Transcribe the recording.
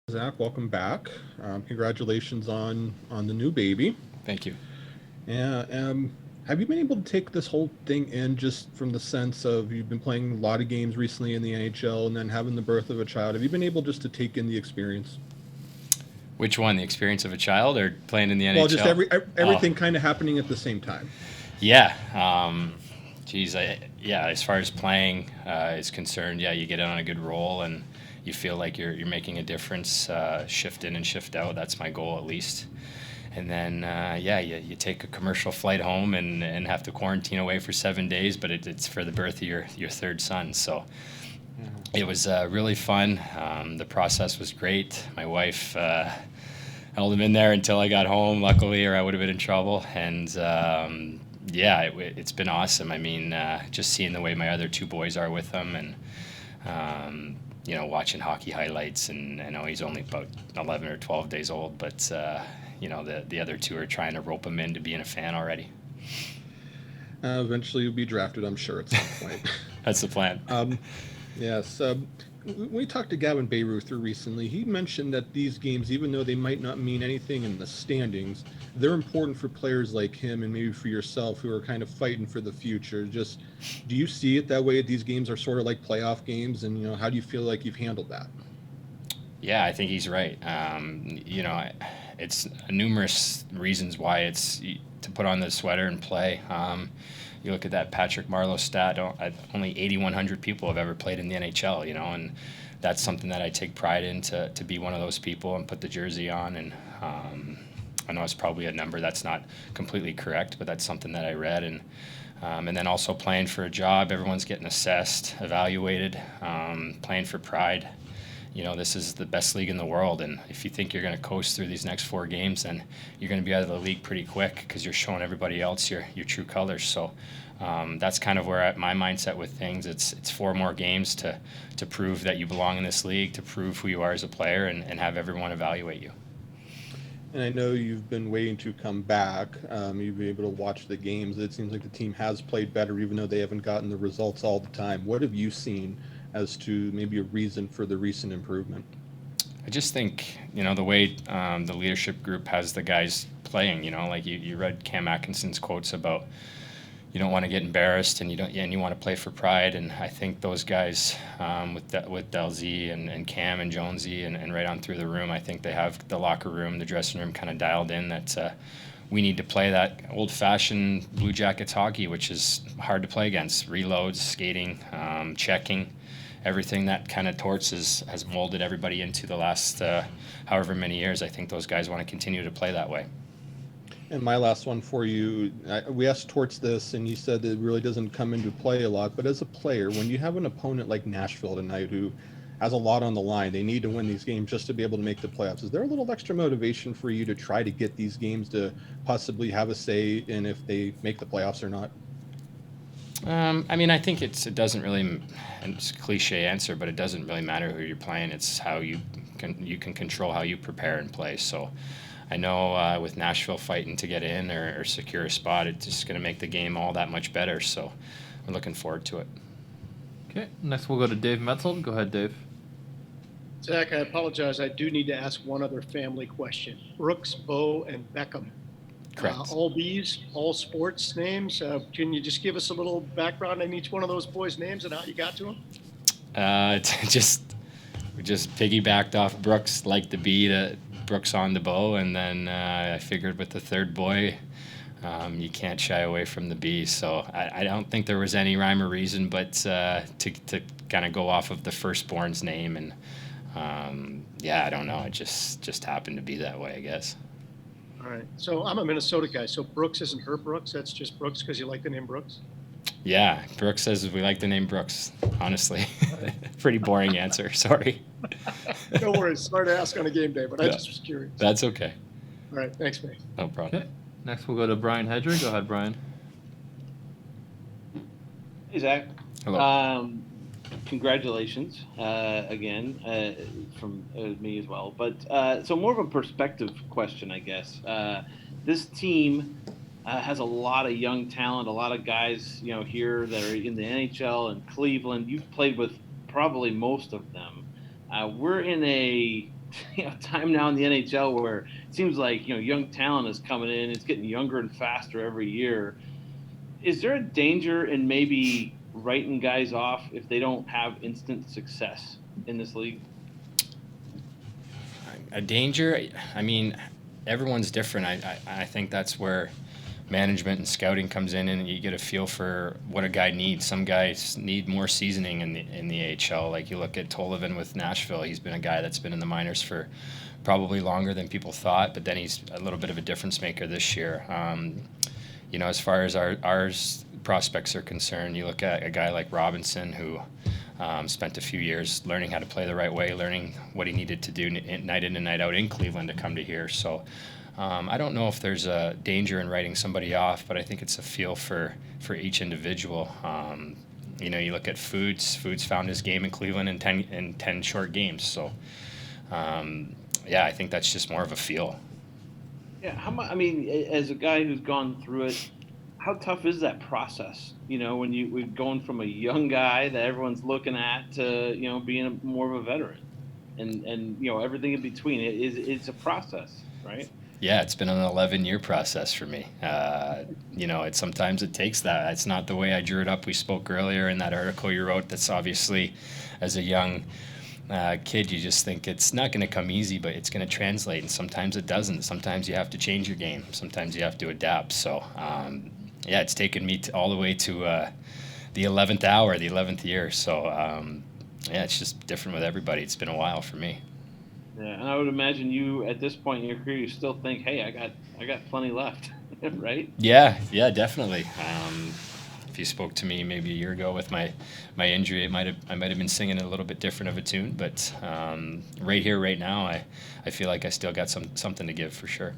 Zach, welcome back. Congratulations on the new baby. Thank you. Yeah. Have you been able to take this whole thing in just from the sense of you've been playing a lot of games recently in the NHL and then having the birth of a child? Have you been able just to take in the experience? Which one? The experience of a child or playing in the Well, just NHL? Oh, everything kind of happening at the same time. yeah. Geez, yeah. As far as playing is concerned, yeah, you get on a good roll and you feel like you're making a difference. Shift in and shift out. That's my goal at least. And then yeah, you take a commercial flight home and have to quarantine away for 7 days, but it's for the birth of your third son. So it was really fun. The process was great. My wife held him in there until I got home, luckily, or I would have been in trouble. And yeah, it's been awesome. I mean, just seeing the way my other two boys are with them, and watching hockey highlights. And I know he's only about 11 or 12 days old, but the other two are trying to rope him into being a fan already. Eventually, you'll be drafted, I'm sure, at some point. That's the plan. Yes. When we talked to Gavin Bayreuther recently, he mentioned that these games, even though they might not mean anything in the standings, they're important for players like him and maybe for yourself who are kind of fighting for the future. Just, do you see it that way? These games are sort of like playoff games, and how do you feel like you've handled that? Yeah, I think he's right. It's numerous reasons why it's to put on the sweater and play. You look at that Patrick Marleau stat. Only 8,100 people have ever played in the NHL. And that's something that I take pride in to be one of those people and put the jersey on. And I know it's probably a number that's not completely correct, but that's something that I read. And then also playing for a job, everyone's getting assessed, evaluated, playing for pride. This is the best league in the world, and if you think you're going to coast through these next 4 games, then you're going to be out of the league pretty quick because you're showing everybody else your true colors. So that's kind of where my mindset with things. It's 4 more games to prove that you belong in this league, to prove who you are as a player, and have everyone evaluate you. And I know you've been waiting to come back. You've been able to watch the games. It seems like the team has played better, even though they haven't gotten the results all the time. What have you seen as to maybe a reason for the recent improvement? I just think the way the leadership group has the guys playing. Like you read Cam Atkinson's quotes about you don't want to get embarrassed and you want to play for pride. And I think those guys with Delzy and Cam and Jonesy and right on through the room, I think they have the locker room, the dressing room kind of dialed in that we need to play that old-fashioned Blue Jackets hockey, which is hard to play against. Reloads, skating, checking. Everything that kind of Torts has molded everybody into the last however many years. I think those guys want to continue to play that way. And my last one for you, we asked Torts this, and he said that it really doesn't come into play a lot. But as a player, when you have an opponent like Nashville tonight who has a lot on the line, they need to win these games just to be able to make the playoffs. Is there a little extra motivation for you to try to get these games to possibly have a say in if they make the playoffs or not? I mean, I think it doesn't really, and it's a cliche answer, but it doesn't really matter who you're playing. It's how you can control how you prepare and play. So I know with Nashville fighting to get in or secure a spot, it's just going to make the game all that much better. So we're looking forward to it. Okay, next we'll go to Dave Metzel. Go ahead, Dave. Zach, I apologize. I do need to ask one other family question. Brooks, Bo, and Beckham. Correct. All B's, all sports names. Can you just give us a little background on each one of those boys' names and how you got to them? Just we just piggybacked off Brooks, like the B to Brooks on the Bo, and then I figured with the third boy, you can't shy away from the B. So I don't think there was any rhyme or reason, but to kind of go off of the firstborn's name, and yeah, I don't know. It just happened to be that way, I guess. All right. So I'm a Minnesota guy. So Brooks isn't her Brooks. That's just Brooks because you like the name Brooks. Yeah, Brooks says we like the name Brooks. Honestly, pretty boring answer. Sorry. No worries. Sorry to ask on a game day, but I just was curious. That's okay. All right. Thanks, mate. No problem. Okay, next we'll go to Brian Hedrick. Go ahead, Brian. Hey, Zach. Hello. Congratulations again from me as well. But so more of a perspective question, I guess. This team has a lot of young talent, a lot of guys, here that are in the NHL and Cleveland. You've played with probably most of them. We're in a time now in the NHL where it seems like young talent is coming in, it's getting younger and faster every year. Is there a danger in maybe writing guys off if they don't have instant success in this league? A danger? I mean, everyone's different. I think that's where management and scouting comes in, and you get a feel for what a guy needs. Some guys need more seasoning in the AHL. Like you look at Tollivan with Nashville, he's been a guy that's been in the minors for probably longer than people thought, but then he's a little bit of a difference maker this year. As far as our prospects are concerned, you look at a guy like Robinson who spent a few years learning how to play the right way, learning what he needed to do night in and night out in Cleveland to come to here. So I don't know if there's a danger in writing somebody off, but I think it's a feel for each individual. You look at Foods found his game in Cleveland in 10 short games. So, I think that's just more of a feel. Yeah, as a guy who's gone through it, how tough is that process? When we're going from a young guy that everyone's looking at to being more of a veteran, and everything in between. It's a process, right? Yeah, it's been an 11-year process for me. Sometimes it takes that. It's not the way I drew it up. We spoke earlier in that article you wrote. That's obviously, as a young kid, you just think it's not going to come easy, but it's going to translate. And sometimes it doesn't. Sometimes you have to change your game. Sometimes you have to adapt. So, it's taken me all the way to the 11th hour, the 11th year. So, it's just different with everybody. It's been a while for me. Yeah, and I would imagine you, at this point in your career, you still think, "Hey, I got plenty left," right? Yeah, definitely. If you spoke to me maybe a year ago with my injury, I might have been singing a little bit different of a tune. But right here, right now, I feel like I still got something to give for sure.